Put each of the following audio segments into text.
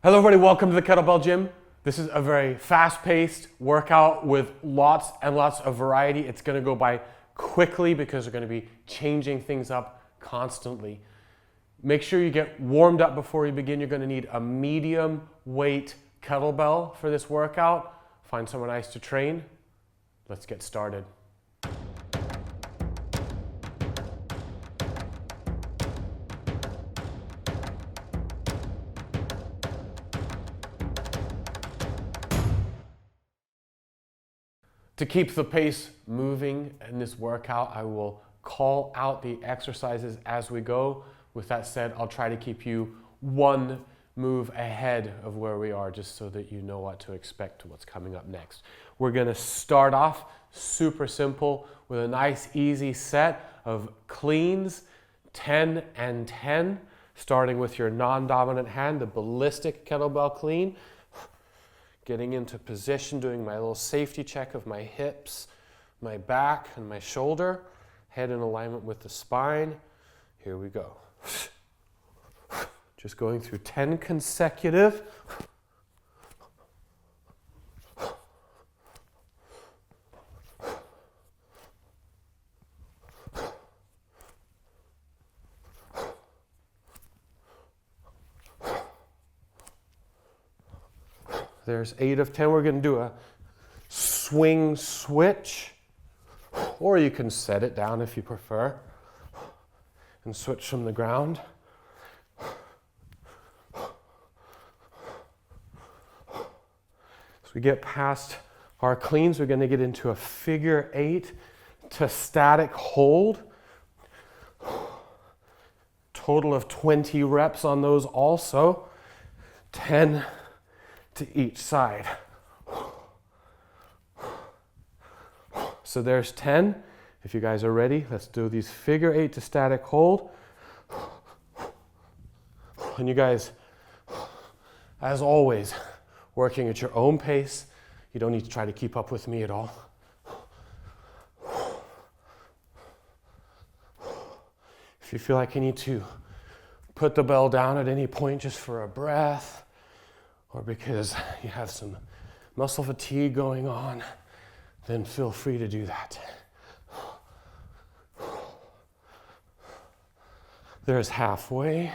Hello everybody, welcome to the Kettlebell Gym. This is a very fast-paced workout with lots and lots of variety. It's gonna go by quickly because we're gonna be changing things up constantly. Make sure you get warmed up before you begin. You're gonna need a medium weight kettlebell for this workout. Find someone nice to train. Let's get started. To keep the pace moving in this workout, I will call out the exercises as we go. With that said, I'll try to keep you one move ahead of where we are just so that you know what to expect to what's coming up next. We're gonna start off super simple with a nice easy set of cleans, 10 and 10, starting with your non-dominant hand, the ballistic kettlebell clean. Getting into position, doing my little safety check of my hips, my back, and my shoulder. Head in alignment with the spine. Here we go. Just going through 10 consecutive. There's 8 of 10. We're going to do a swing switch, or you can set it down if you prefer and switch from the ground. As we get past our cleans, we're going to get into a figure 8 to static hold. Total of 20 reps on those also. 10 to each side. So there's 10. If you guys are ready, let's do these figure 8 to static hold. And you guys, as always, working at your own pace. You don't need to try to keep up with me at all. If you feel like you need to put the bell down at any point just for a breath, or because you have some muscle fatigue going on, then feel free to do that. There's halfway.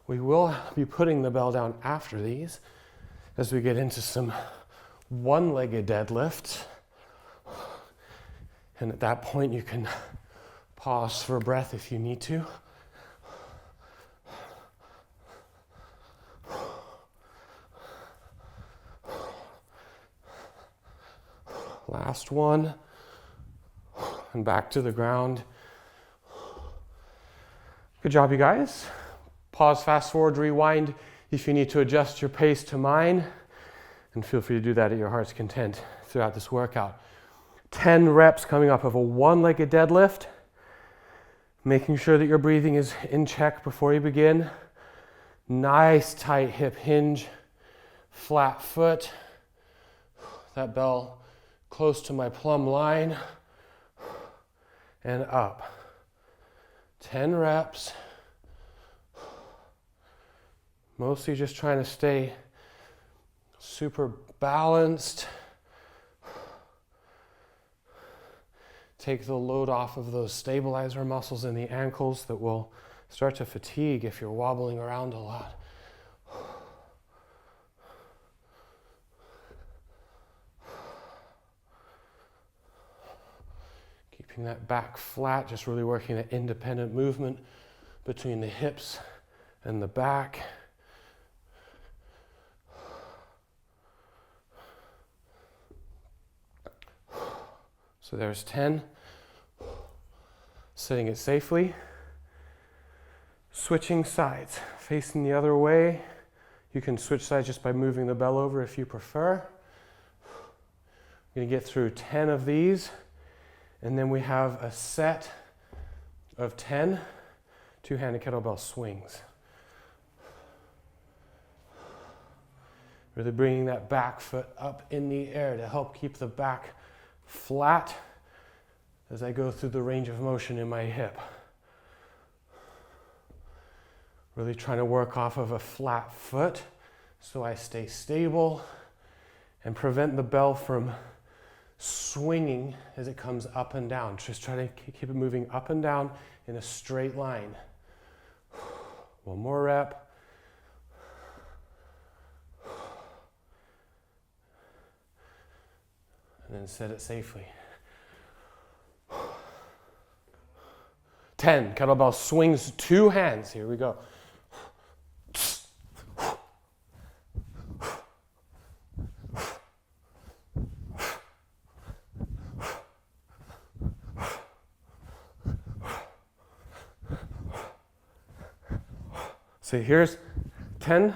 We will be putting the bell down after these as we get into some one-legged deadlifts. And at that point, you can pause for breath if you need to. Last one, and back to the ground. Good job, you guys. Pause, fast forward, rewind if you need to adjust your pace to mine, and feel free to do that at your heart's content throughout this workout. 10 reps coming up of a one-legged deadlift, making sure that your breathing is in check before you begin. Nice tight hip hinge, flat foot, that bell close to my plumb line, and up. 10 reps. Mostly just trying to stay super balanced. Take the load off of those stabilizer muscles in the ankles that will start to fatigue if you're wobbling around a lot. Keeping that back flat, just really working that independent movement between the hips and the back. So there's 10. Sitting it safely. Switching sides, facing the other way. You can switch sides just by moving the bell over if you prefer. I'm going to get through 10 of these. And then we have a set of 10 two-handed kettlebell swings. Really bringing that back foot up in the air to help keep the back flat as I go through the range of motion in my hip. Really trying to work off of a flat foot so I stay stable and prevent the bell from swinging as it comes up and down. Just try to keep it moving up and down in a straight line. One more rep. And then set it safely. 10, kettlebell swings 2 hands. Here we go. So here's 10,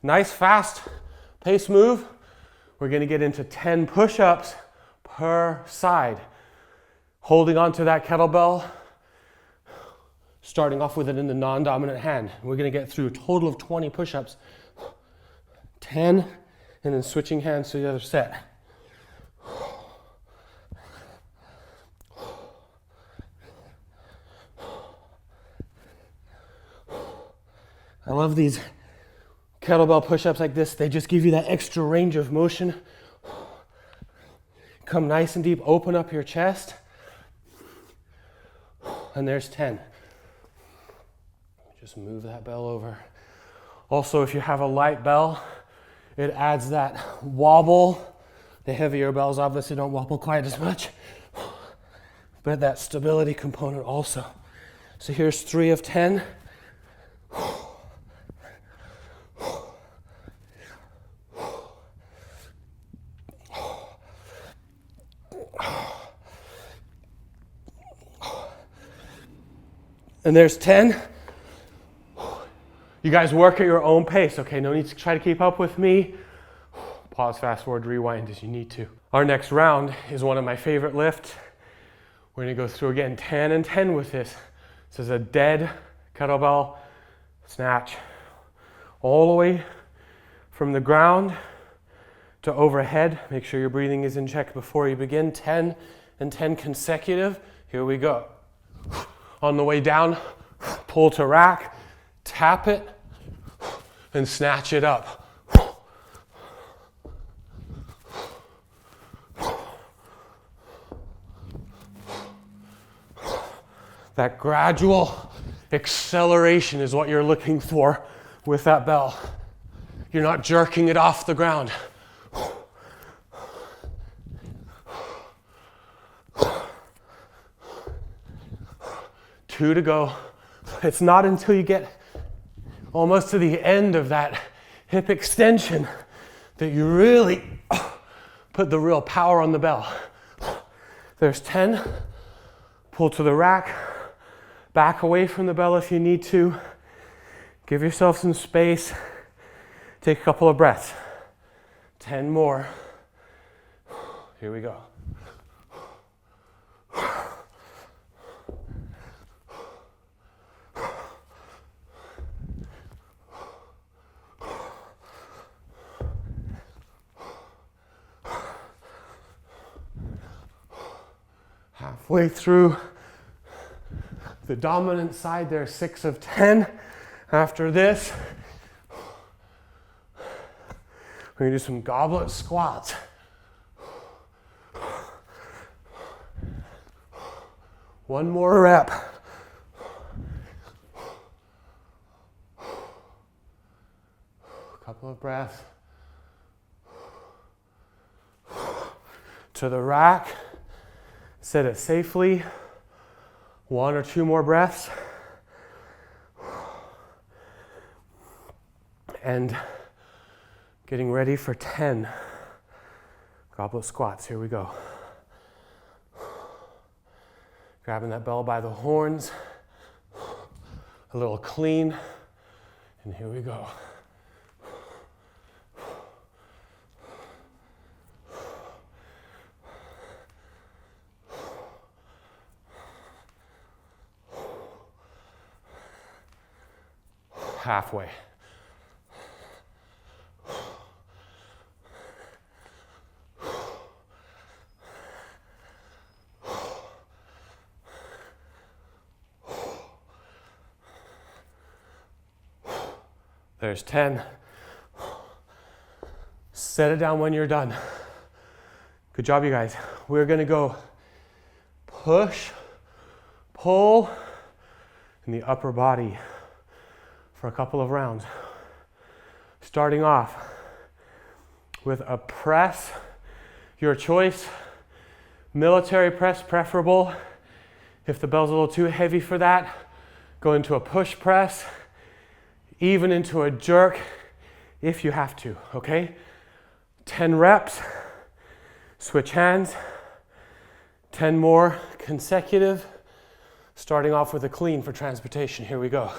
nice fast pace move. We're gonna get into 10 push-ups per side. Holding onto that kettlebell, starting off with it in the non-dominant hand. We're gonna get through a total of 20 push-ups. 10, and then switching hands to the other set. I love these kettlebell push-ups like this. They just give you that extra range of motion. Come nice and deep, open up your chest. And there's 10. Just move that bell over. Also, if you have a light bell, it adds that wobble. The heavier bells obviously don't wobble quite as much, but that stability component also. So here's 3 of 10. And there's 10. You guys work at your own pace, okay? No need to try to keep up with me. Pause, fast forward, rewind as you need to. Our next round is one of my favorite lifts. We're gonna go through again 10 and 10 with this. This is a dead kettlebell snatch. All the way from the ground to overhead. Make sure your breathing is in check before you begin. 10 and 10 consecutive. Here we go. On the way down, pull to rack, tap it, and snatch it up. That gradual acceleration is what you're looking for with that bell. You're not jerking it off the ground. 2 to go. It's not until you get almost to the end of that hip extension that you really put the real power on the bell. There's 10. Pull to the rack. Back away from the bell if you need to. Give yourself some space. Take a couple of breaths. 10 more. Here we go. Halfway through the dominant side, there's 6 of 10. After this, we're gonna do some goblet squats. One more rep. Couple of breaths. To the rack. Set it safely. 1 or 2 more breaths. And getting ready for 10 goblet squats. Here we go. Grabbing that bell by the horns. A little clean. And here we go. Halfway. There's 10. Set it down when you're done. Good job, you guys. We're gonna go push, pull in the upper body for a couple of rounds. Starting off with a press, your choice. Military press preferable. If the bell's a little too heavy for that, go into a push press, even into a jerk if you have to, okay? 10 reps, switch hands, 10 more consecutive, starting off with a clean for transportation. Here we go.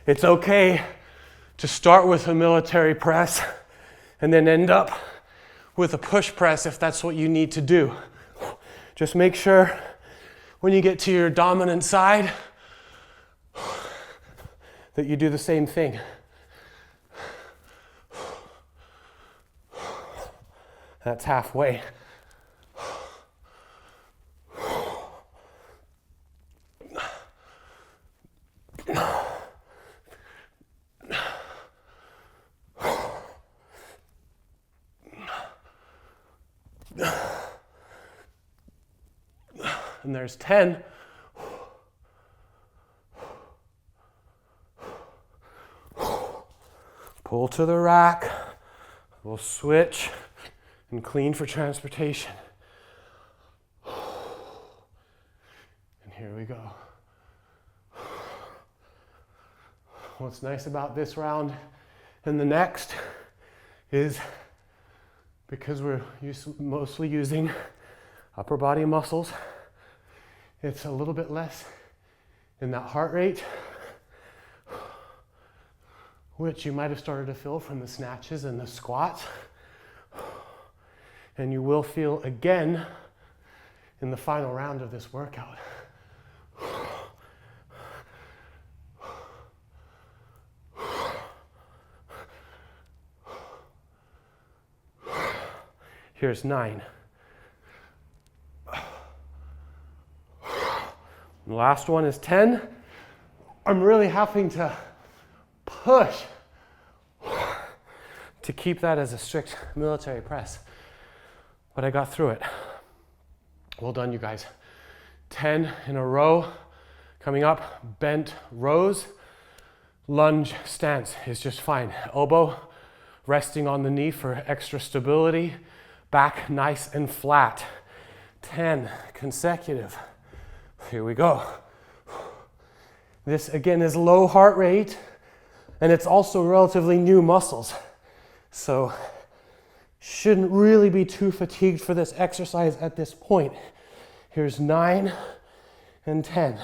It's okay to start with a military press and then end up with a push press if that's what you need to do. Just make sure when you get to your dominant side that you do the same thing. That's halfway. And there's 10. Pull to the rack. We'll switch and clean for transportation. And here we go. What's nice about this round and the next is because we're mostly using upper body muscles, it's a little bit less in that heart rate, which you might have started to feel from the snatches and the squats. And you will feel again in the final round of this workout. Here's 9. The last one is 10. I'm really having to push to keep that as a strict military press. But I got through it. Well done, you guys. 10 in a row. Coming up, bent rows. Lunge stance is just fine. Elbow resting on the knee for extra stability. Back nice and flat. 10 consecutive. Here we go. This again is low heart rate, and it's also relatively new muscles. So shouldn't really be too fatigued for this exercise at this point. Here's 9 and 10.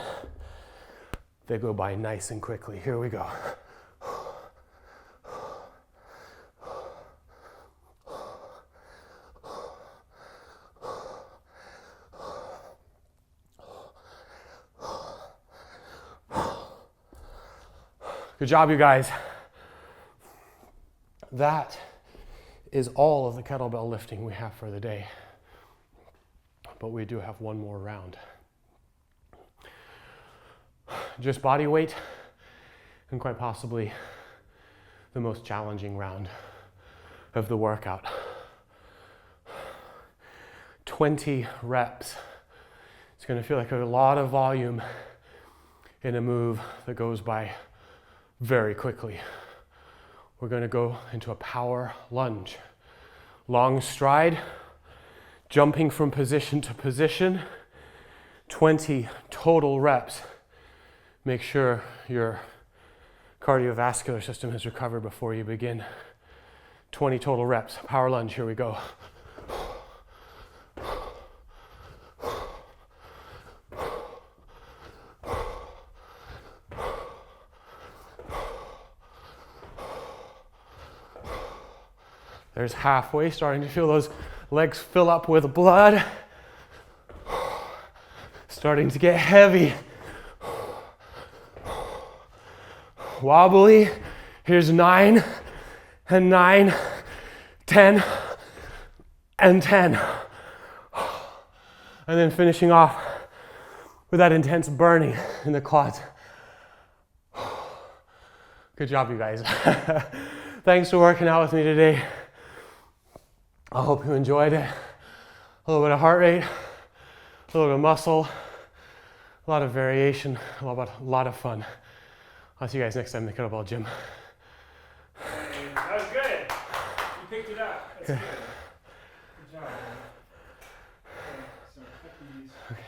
They go by nice and quickly. Here we go. Good job, you guys. That is all of the kettlebell lifting we have for the day. But we do have one more round. Just body weight, and quite possibly the most challenging round of the workout. 20 reps. It's going to feel like a lot of volume in a move that goes by very quickly. We're going to go into a power lunge. Long stride, jumping from position to position. 20 total reps. Make sure your cardiovascular system has recovered before you begin. 20 total reps. Power lunge, here we go. There's halfway, starting to feel those legs fill up with blood. Starting to get heavy. Wobbly. Here's 9 and 9, 10 and 10. And then finishing off with that intense burning in the quads. Good job, you guys. Thanks for working out with me today. I hope you enjoyed it. A little bit of heart rate, a little bit of muscle, a lot of variation, a lot of fun. I'll see you guys next time in the Kettlebell Gym. That was good. You picked it up. That's good. Good job. Man. Okay, so cut these. Okay.